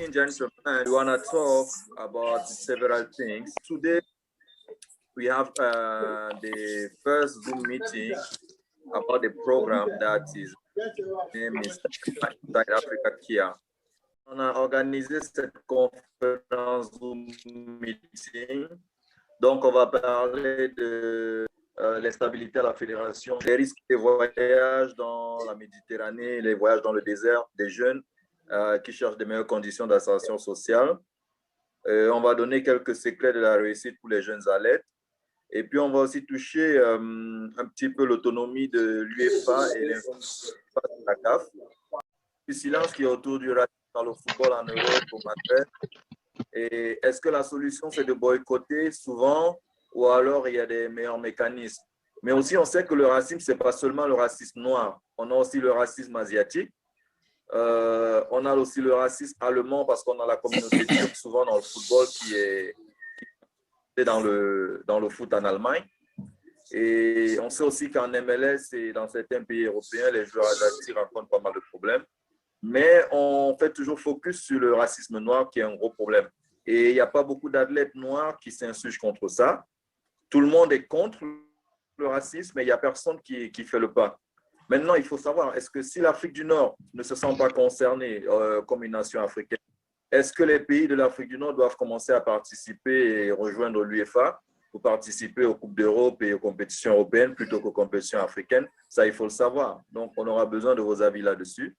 and gentlemen, we want to talk about several things. Today, we have the first Zoom meeting about the program that is named Inside Africa Kia. On a organisé cette conférence Zoom meeting. Donc, on va parler de l'instabilité à la fédération, les risques des voyages dans la Méditerranée, les voyages dans le désert des jeunes qui cherchent de meilleures conditions d'insertion sociale. On va donner quelques secrets de la réussite pour les jeunes athlètes. Et puis, on va aussi toucher un petit peu l'autonomie de l'UEFA et l'influence de la CAF. Le silence qui est autour du racisme dans le football en Europe au Maghreb. Et est-ce que la solution, c'est de boycotter souvent ou alors il y a des meilleurs mécanismes? Mais aussi, on sait que le racisme, ce n'est pas seulement le racisme noir. On a aussi le racisme asiatique. On a aussi le racisme allemand parce qu'on a la communauté turque souvent dans le football qui est dans le foot en Allemagne. Et on sait aussi qu'en MLS et dans certains pays européens, les joueurs asiatiques rencontrent pas mal de problèmes. Mais on fait toujours focus sur le racisme noir qui est un gros problème. Et il n'y a pas beaucoup d'athlètes noirs qui s'insurgent contre ça. Tout le monde est contre le racisme, mais il n'y a personne qui fait le pas. Maintenant, il faut savoir, est-ce que si l'Afrique du Nord ne se sent pas concernée comme une nation africaine, est-ce que les pays de l'Afrique du Nord doivent commencer à participer et rejoindre l'UEFA pour participer aux Coupes d'Europe et aux compétitions européennes plutôt qu'aux compétitions africaines? Ça, il faut le savoir. Donc, on aura besoin de vos avis là-dessus.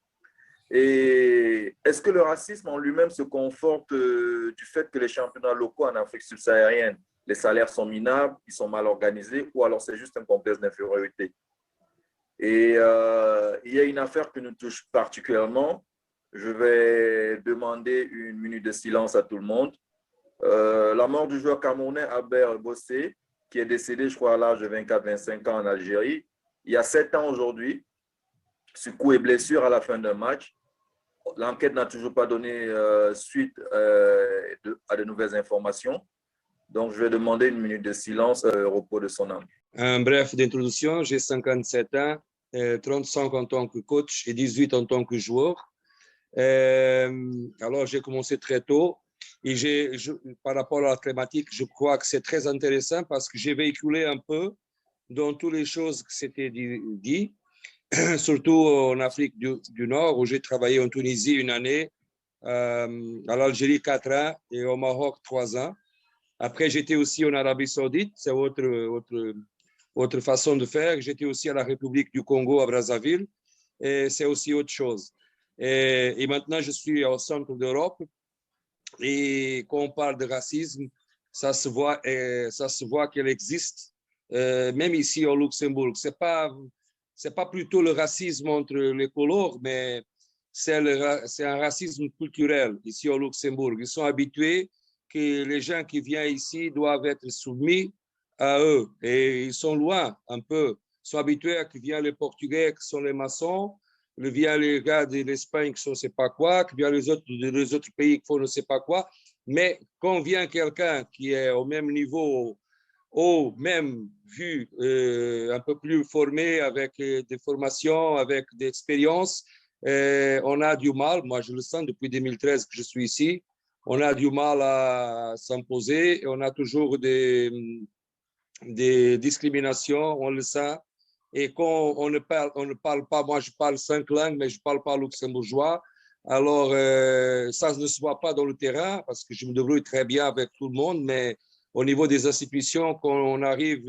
Et est-ce que le racisme en lui-même se conforte du fait que les championnats locaux en Afrique subsaharienne, les salaires sont minables, ils sont mal organisés, ou alors c'est juste un complexe d'infériorité? Et il y a une affaire qui nous touche particulièrement. Je vais demander une minute de silence à tout le monde. La mort du joueur camerounais Albert Bossé, qui est décédé, je crois, à l'âge de 24-25 ans en Algérie, il y a 7 ans aujourd'hui, sur coup et blessure à la fin d'un match. L'enquête n'a toujours pas donné suite à de nouvelles informations. Donc, je vais demander une minute de silence au repos de son âme. Un bref d'introduction, j'ai 57 ans, 35 en tant que coach et 18 en tant que joueur. Alors, j'ai commencé très tôt et par rapport à la thématique, je crois que c'est très intéressant parce que j'ai véhiculé un peu dans toutes les choses que c'était dit. Surtout en Afrique du Nord, où j'ai travaillé en Tunisie une année, à l'Algérie 4 ans et au Maroc 3 ans. Après, j'étais aussi en Arabie Saoudite, c'est autre façon de faire. J'étais aussi à la République du Congo, à Brazzaville, et c'est aussi autre chose. Et maintenant, je suis au centre d'Europe, et quand on parle de racisme, ça se voit qu'elle existe, même ici au Luxembourg. C'est pas plutôt le racisme entre les couleurs, mais c'est un racisme culturel ici au Luxembourg. Ils sont habitués que les gens qui viennent ici doivent être soumis à eux. Et ils sont loin un peu. Ils sont habitués à que viennent les Portugais qui sont les maçons, que viennent les gars de l'Espagne qui sont ne sais pas quoi, que viennent les autres pays qui font ne sais pas quoi. Mais quand vient quelqu'un qui est au même niveau, ou même vu un peu plus formé avec des formations, avec des expériences, on a du mal, moi je le sens depuis 2013 que je suis ici, on a du mal à s'imposer, on a toujours des discriminations, on le sent. Et quand on ne parle pas, moi je parle 5 langues, mais je ne parle pas luxembourgeois, alors ça ne se voit pas dans le terrain parce que je me débrouille très bien avec tout le monde, mais au niveau des institutions, quand on arrive,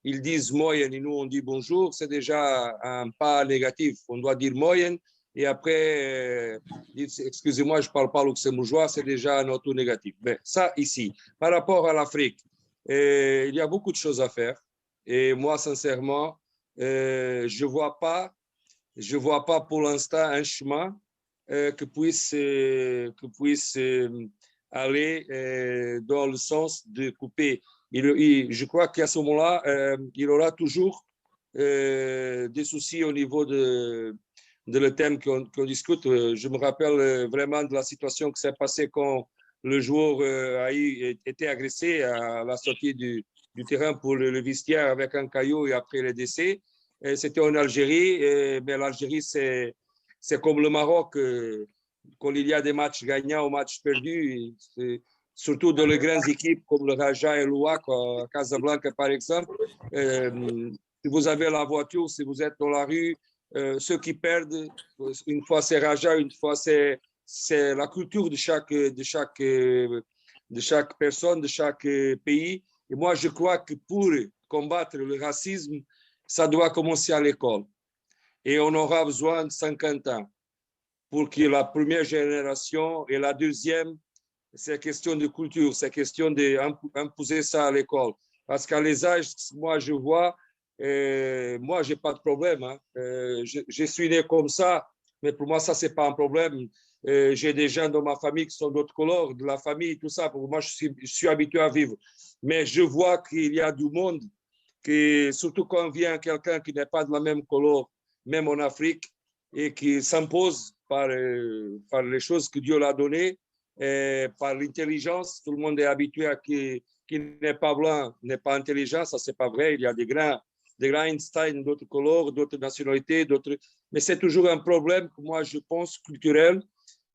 ils disent moyenne et nous on dit bonjour, c'est déjà un pas négatif. On doit dire moyenne et après, excusez-moi, je ne parle pas luxembourgeois, c'est déjà un auto négatif. Mais ça ici, par rapport à l'Afrique, il y a beaucoup de choses à faire. Et moi, sincèrement, je vois pas pour l'instant un chemin que puisse aller dans le sens de couper. Je crois qu'à ce moment-là, il aura toujours des soucis au niveau de le thème qu'on discute. Je me rappelle vraiment de la situation qui s'est passée quand le joueur a été agressé à la sortie du terrain pour le vestiaire avec un caillou et après le décès. C'était en Algérie, mais l'Algérie, c'est comme le Maroc. quand il y a des matchs gagnants ou matchs perdus, surtout dans les grandes équipes comme le Raja et l'UAC à Casablanca, par exemple, si vous avez la voiture, si vous êtes dans la rue, ceux qui perdent, une fois c'est Raja, une fois c'est la culture de chaque personne, de chaque pays. Et moi, je crois que pour combattre le racisme, ça doit commencer à l'école. Et on aura besoin de 50 ans pour que la première génération et la deuxième, c'est question de culture, c'est question d'imposer ça à l'école. Parce qu'à les âges, moi, je vois, moi, je n'ai pas de problème. Hein. Je suis né comme ça, mais pour moi, ça, ce n'est pas un problème. J'ai des gens dans ma famille qui sont d'autres couleurs, de la famille, tout ça. Pour moi, je suis habitué à vivre. Mais je vois qu'il y a du monde, surtout quand vient quelqu'un qui n'est pas de la même couleur, même en Afrique, et qui s'impose par les choses que Dieu l'a données, par l'intelligence. Tout le monde est habitué à qui n'est pas blanc, n'est pas intelligent. Ça, c'est pas vrai. Il y a des grands Einstein d'autres couleurs, d'autres nationalités, mais c'est toujours un problème que moi, je pense, culturel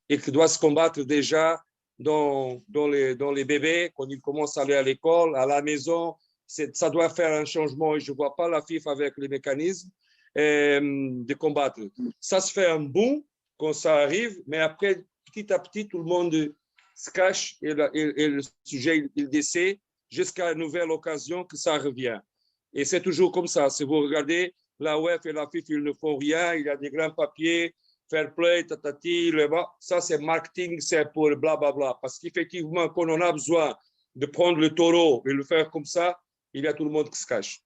et qui doit se combattre déjà dans les bébés, quand ils commencent à aller à l'école, à la maison. Ça doit faire un changement et je ne vois pas la FIFA avec les mécanismes de combattre. Ça se fait un boom quand ça arrive, mais après, petit à petit, tout le monde se cache et le sujet il décède jusqu'à une nouvelle occasion que ça revient. Et c'est toujours comme ça. Si vous regardez, la UEFA et la FIFA, ils ne font rien. Il y a des grands papiers, fair play, tatati, ça c'est marketing, c'est pour blablabla. Parce qu'effectivement, quand on a besoin de prendre le taureau et le faire comme ça, il y a tout le monde qui se cache.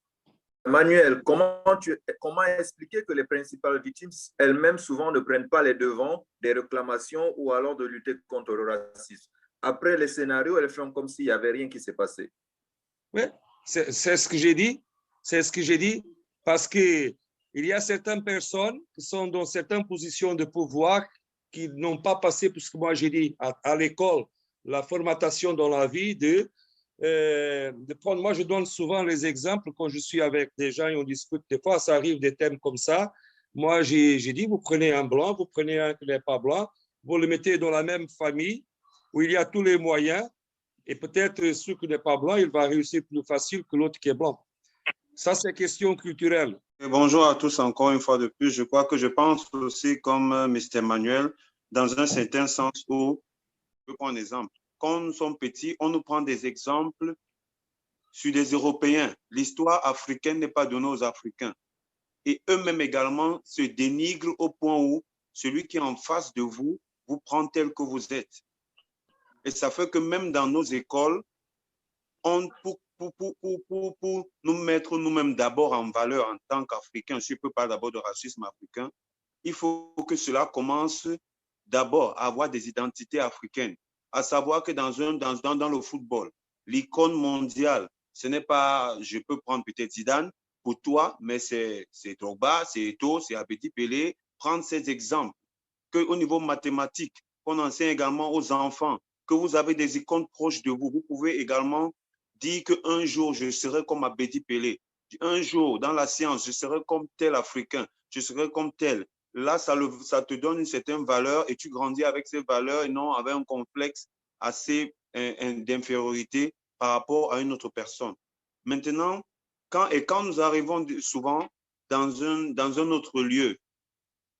Manuel, comment expliquer que les principales victimes elles-mêmes souvent ne prennent pas les devants des réclamations ou alors de lutter contre le racisme? Après les scénarios, elles font comme s'il n'y avait rien qui s'est passé. Oui, c'est ce que j'ai dit. C'est ce que j'ai dit. Parce qu'il y a certaines personnes qui sont dans certaines positions de pouvoir qui n'ont pas passé, puisque moi j'ai dit à l'école, la formatation dans la vie de prendre. Moi, je donne souvent les exemples quand je suis avec des gens et on discute. Des fois, ça arrive des thèmes comme ça. Moi, j'ai dit, vous prenez un blanc, vous prenez un qui n'est pas blanc, vous le mettez dans la même famille où il y a tous les moyens et peut-être celui qui n'est pas blanc, il va réussir plus facile que l'autre qui est blanc. Ça, c'est question culturelle. Bonjour à tous encore une fois de plus. Je crois que je pense aussi comme Mr. Manuel, dans un certain sens où, je prends un exemple. Quand nous sommes petits, on nous prend des exemples sur des Européens. L'histoire africaine n'est pas donnée aux Africains. Et eux-mêmes également se dénigrent au point où celui qui est en face de vous prend tel que vous êtes. Et ça fait que même dans nos écoles, pour nous mettre nous-mêmes d'abord en valeur en tant qu'Africains, si je peux parler d'abord de racisme africain, il faut que cela commence d'abord à avoir des identités africaines. À savoir que dans le football, l'icône mondiale, ce n'est pas, je peux prendre peut-être Zidane pour toi, mais c'est Drogba, c'est Eto'o, c'est Abedi Pelé. Prendre ces exemples. Qu'au niveau mathématique, qu'on enseigne également aux enfants, que vous avez des icônes proches de vous. Vous pouvez également dire qu'un jour, je serai comme Abedi Pelé. Un jour, dans la science, je serai comme tel Africain. Je serai comme tel. Là, ça te donne une certaine valeur et tu grandis avec ces valeurs et non avec un complexe assez d'infériorité par rapport à une autre personne. Maintenant, quand nous arrivons souvent dans un autre lieu,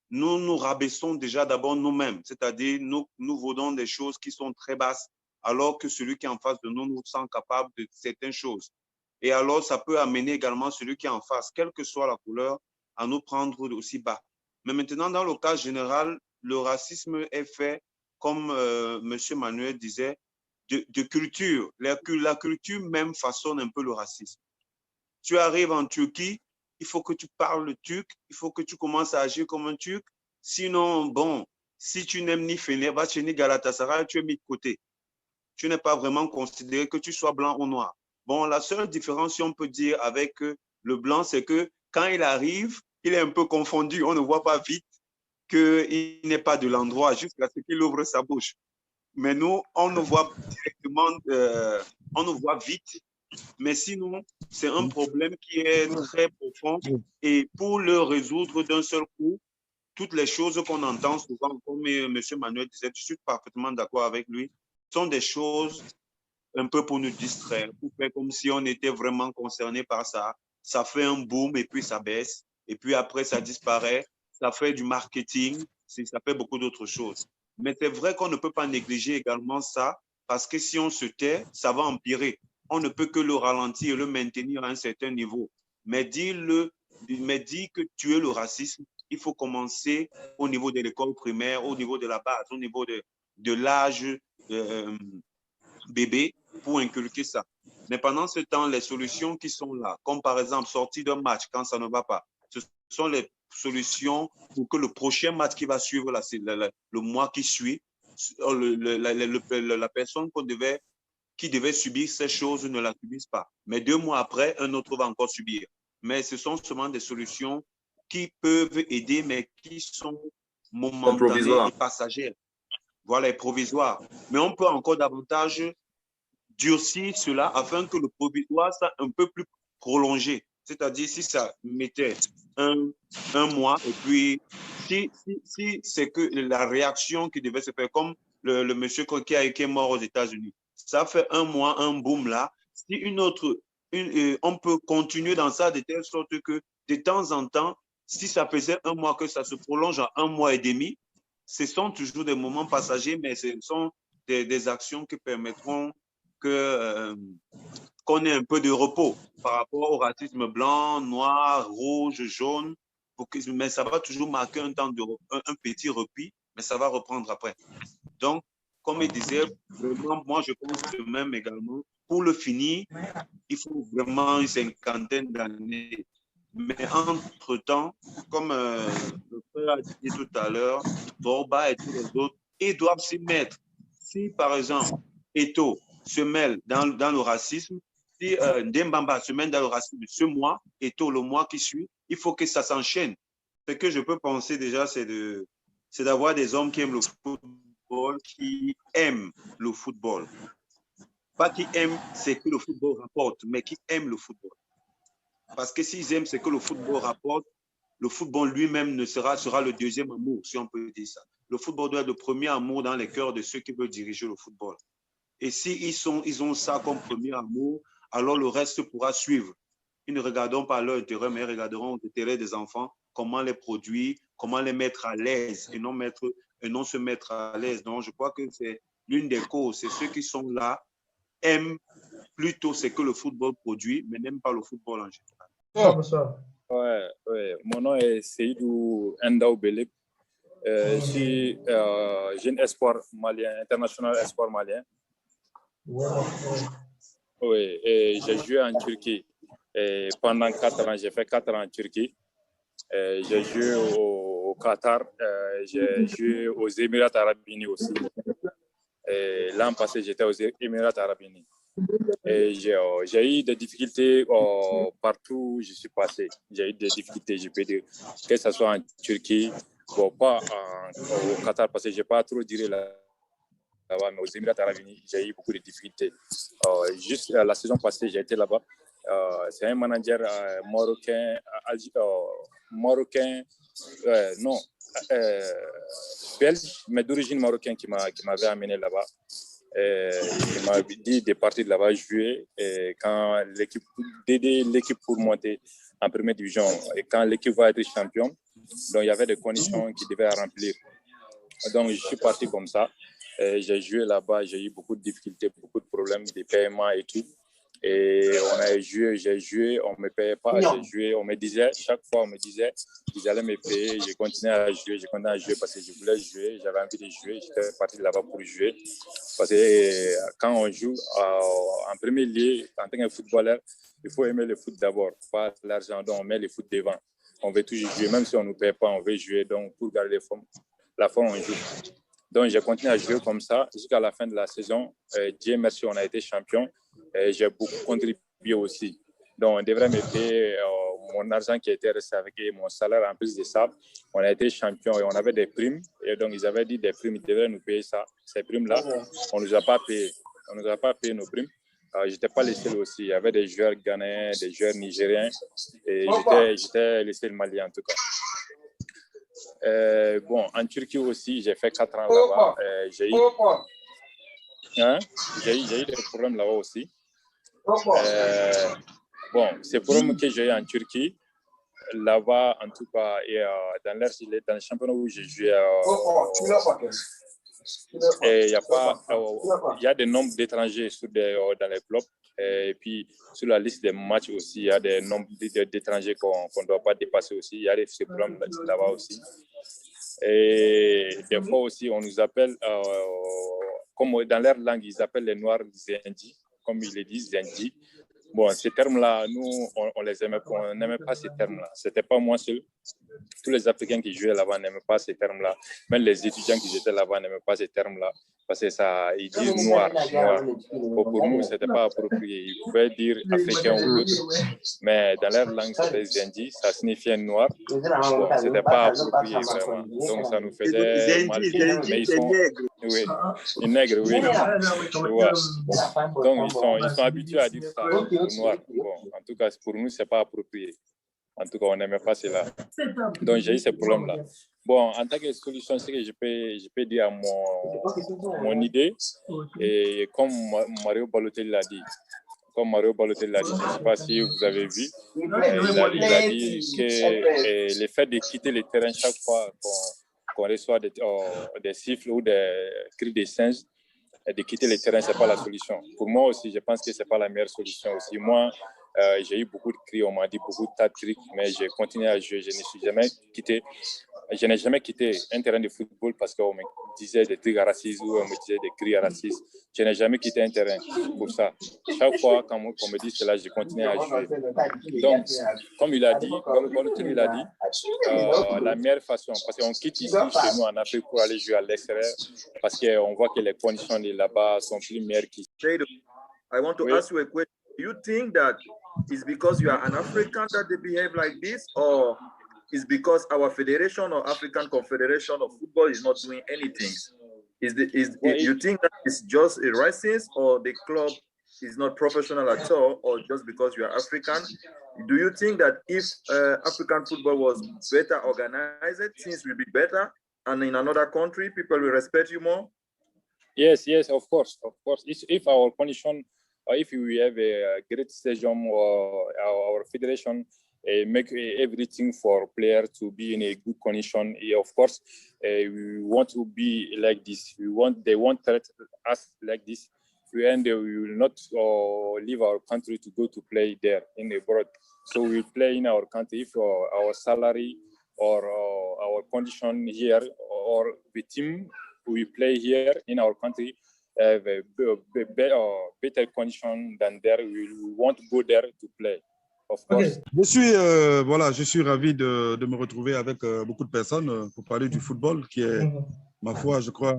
nous nous rabaissons déjà d'abord nous-mêmes, c'est-à-dire nous vaudons des choses qui sont très basses, alors que celui qui est en face de nous nous sent capable de certaines choses. Et alors, ça peut amener également celui qui est en face, quelle que soit la couleur, à nous prendre aussi bas. Mais maintenant, dans le cas général, le racisme est fait, comme M. Manuel disait, de culture. La culture même façonne un peu le racisme. Tu arrives en Turquie, il faut que tu parles le turc, il faut que tu commences à agir comme un turc. Sinon, bon, si tu n'aimes ni Fenerbahçe ni Galatasaray, tu es mis de côté. Tu n'es pas vraiment considéré que tu sois blanc ou noir. Bon, la seule différence, si on peut dire, avec le blanc, c'est que quand il arrive, il est un peu confondu. On ne voit pas vite qu'il n'est pas de l'endroit jusqu'à ce qu'il ouvre sa bouche. Mais nous, on nous voit directement, on nous voit vite. Mais sinon, c'est un problème qui est très profond et pour le résoudre d'un seul coup, toutes les choses qu'on entend souvent, comme M. Manuel disait, je suis parfaitement d'accord avec lui, sont des choses un peu pour nous distraire, pour faire comme si on était vraiment concerné par ça. Ça fait un boom et puis ça baisse. Et puis après, ça disparaît. Ça fait du marketing. Ça fait beaucoup d'autres choses. Mais c'est vrai qu'on ne peut pas négliger également ça parce que si on se tait, ça va empirer. On ne peut que le ralentir et le maintenir à un certain niveau. Mais dire que tuer le racisme, il faut commencer au niveau de l'école primaire, au niveau de la base, au niveau de l'âge bébé pour inculquer ça. Mais pendant ce temps, les solutions qui sont là, comme par exemple sortir d'un match quand ça ne va pas, ce sont les solutions pour que le prochain match qui va suivre le mois qui suit, la personne qui devait subir ces choses ne la subisse pas. Mais 2 mois après, un autre va encore subir. Mais ce sont seulement des solutions qui peuvent aider, mais qui sont momentanées et passagères. Voilà, provisoire. Mais on peut encore davantage durcir cela afin que le provisoire soit un peu plus prolongé. C'est-à-dire, si ça mettait un mois, et puis si c'est que la réaction qui devait se faire, comme le monsieur qui est mort aux États-Unis, ça fait 1 mois, un boom là. Si on peut continuer dans ça de telle sorte que de temps en temps, si ça faisait 1 mois, que ça se prolonge à 1 mois et demi, ce sont toujours des moments passagers, mais ce sont des actions qui permettront qu'on ait un peu de repos par rapport au racisme blanc, noir, rouge, jaune. Mais ça va toujours marquer un petit repli, mais ça va reprendre après. Donc, comme il disait, vraiment, moi, je pense que même également, pour le finir, il faut vraiment une 50aine d'années. Mais entre-temps, comme le frère a dit tout à l'heure, Borba et tous les autres, ils doivent s'y mettre. Si, par exemple, Eto'o se mêle dans le racisme, si Dembamba se mêle dans le racisme ce mois, Eto'o le mois qui suit, il faut que ça s'enchaîne. Ce que je peux penser déjà, c'est d'avoir des hommes qui aiment le football, qui aiment le football. Pas qui aiment ce que le football rapporte, mais qui aiment le football. Parce que s'ils aiment ce que le football rapporte, le football lui-même sera le deuxième amour, si on peut dire ça. Le football doit être le premier amour dans les cœurs de ceux qui veulent diriger le football. Et s'ils ont ça comme premier amour, alors le reste pourra suivre. Ils ne regarderont pas leur intérêt, mais ils regarderont l'intérêt des enfants, comment les produire, comment les mettre à l'aise et non se mettre à l'aise. Donc, je crois que c'est l'une des causes. C'est ceux qui sont là aiment plutôt ce que le football produit, mais n'aiment pas le football en général. Ouais. Mon nom est Seydou Ndao Belep. Je suis jeune espoir malien, international espoir malien. Oui, et j'ai joué en Turquie. Et pendant 4 ans, j'ai fait 4 ans en Turquie. J'ai joué au Qatar, j'ai joué aux Émirats Arabes Unis aussi. L'an passé, j'étais aux Émirats Arabes Unis. Et j'ai eu des difficultés partout où je suis passé. J'ai eu des difficultés, je peux dire, que ce soit en Turquie, bon, pas au Qatar, parce que je n'ai pas trop duré là-bas, mais aux Émirats Arabes Unis, j'ai eu beaucoup de difficultés. Juste la saison passée, j'ai été là-bas. C'est un manager belge, mais d'origine marocaine qui m'avait amené là-bas. Il m'a dit de partir de là-bas jouer d'aider l'équipe pour monter en première division. Et quand l'équipe va être champion, donc il y avait des conditions qu'il devait remplir. Donc je suis parti comme ça. J'ai joué là-bas, j'ai eu beaucoup de difficultés, beaucoup de problèmes de paiement et tout. Et j'ai joué, on ne me payait pas, j'ai joué, on me disait, chaque fois on me disait qu'ils allaient me payer, j'ai continué à jouer parce que je voulais jouer, j'avais envie de jouer, j'étais parti là-bas pour jouer. Parce que quand on joue en premier lieu, en tant que footballeur, il faut aimer le foot d'abord, pas l'argent, donc on met le foot devant. On veut toujours jouer, même si on ne nous paye pas, on veut jouer, donc pour garder la forme, on joue. Donc, j'ai continué à jouer comme ça jusqu'à la fin de la saison. Dieu merci, on a été champion. J'ai beaucoup contribué aussi. Donc, on devrait me payer mon argent qui était resté avec mon salaire en plus de ça. On a été champion et on avait des primes. Et donc, ils avaient dit des primes, ils devaient nous payer ça. Ces primes-là, on ne nous a pas payé. On ne nous a pas payé nos primes. Je n'étais pas le seul aussi. Il y avait des joueurs ghanéens, des joueurs nigériens. Et j'étais le seul malien en tout cas. Bon, en Turquie aussi, j'ai fait 4 ans là-bas. J'ai eu des problèmes là-bas aussi. Bon, ces problèmes que j'ai eu en Turquie, là-bas, en tout cas, et dans le championnat où j'ai joué, il y a des nombres d'étrangers dans les clubs. Et puis, sur la liste des matchs aussi, il y a des nombres d'étrangers qu'on ne doit pas dépasser aussi. Il y a ces problèmes là-bas aussi. Et des fois aussi, on nous appelle, comme dans leur langue, ils appellent les Noirs Zendi, comme ils le disent, Zendi. Bon, ces termes-là, nous, on les aimait pas, on n'aimait pas ces termes-là. C'était pas moi seul. Tous les Africains qui jouaient là-bas n'aimaient pas ces termes-là. Même les étudiants qui étaient là-bas n'aimaient pas ces termes-là. Parce que ça, ils disent noir. Pour nous, c'était pas approprié. Ils pouvaient dire africain ou autre. Mais dans leur langue, c'était Zendi, ça signifiait noir. Bon, c'était pas approprié, vraiment. Donc, ça nous faisait mal. Mais ils sont... Oui, les nègres, oui. Ouais. Donc, ils sont habitués à dire ça, noir. Bon, en tout cas, pour nous, c'est pas approprié. En tout cas, on n'aimait pas cela. Donc, j'ai eu ces problèmes-là. Bon, en tant que solution, c'est que je peux dire à mon idée, et comme Mario Balotelli l'a dit, je ne sais pas si vous avez vu, il a dit que le fait de quitter le terrain chaque fois qu'on reçoit des siffles ou des cris de singes, de quitter le terrain, ce n'est pas la solution. Pour moi aussi, je pense que ce n'est pas la meilleure solution aussi. Moi, j'ai eu beaucoup de cris, on m'a dit beaucoup de tas de trucs, mais j'ai continué à jouer. Je n'ai jamais quitté un terrain de football parce qu'on me disait des trucs racistes ou on me disait des cris racistes. Je n'ai jamais quitté un terrain pour ça. Chaque fois qu'on me dit cela, je continue à jouer. Donc, comme il a dit, il a dit, la meilleure façon, parce qu'on quitte ici chez nous en Afrique pour aller jouer à l'extérieur, parce qu'on voit que les conditions de là-bas sont plus meilleures qu'ici. I want to ask you a question. Do you think that it's because you are an African that they behave like this, or is because our federation or African Confederation of Football is not doing anything? You think that it's just a racist, or the club is not professional at all, or just because you are African? Do you think that if African football was better organized, things will be better, and in another country, people will respect you more? Yes, of course. If our condition, or if we have a great stadium, or our federation make everything for players to be in a good condition, of course, we want to be like this. They want us like this, and we will not leave our country to go to play there in abroad. So we play in our country. If our salary or our condition here, or the team we play here in our country have a better condition than there, we want to go there to play. Of course. Okay. Je suis ravi de me retrouver avec beaucoup de personnes pour parler du football, qui est, ma foi, je crois,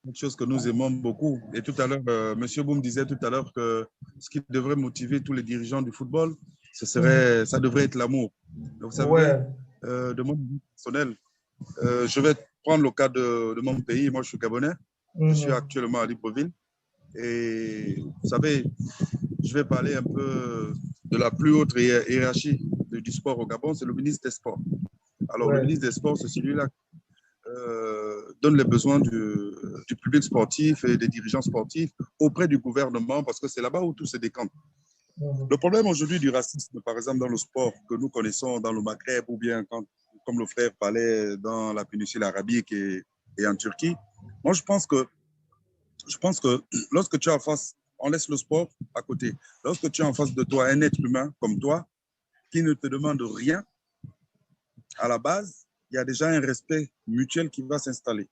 quelque chose que nous aimons beaucoup. Et tout à l'heure, M. Boum disait tout à l'heure que ce qui devrait motiver tous les dirigeants du football, ça devrait être l'amour. Donc, vous savez, de mon avis personnel, je vais prendre le cas de mon pays. Moi, je suis Gabonais. Je suis actuellement à Libreville. Et vous savez, je vais parler un peu de la plus haute hiérarchie du sport au Gabon, c'est le ministre des Sports. Alors, le ministre des Sports, c'est celui-là qui donne les besoins du public sportif et des dirigeants sportifs auprès du gouvernement, parce que c'est là-bas où tout se décante. Le problème aujourd'hui du racisme, par exemple, dans le sport que nous connaissons dans le Maghreb, ou bien comme le frère parlait dans la péninsule arabique et en Turquie, moi, je pense que lorsque tu es en face, on laisse le sport à côté. Lorsque tu es en face de toi un être humain comme toi, qui ne te demande rien, à la base, il y a déjà un respect mutuel qui va s'installer.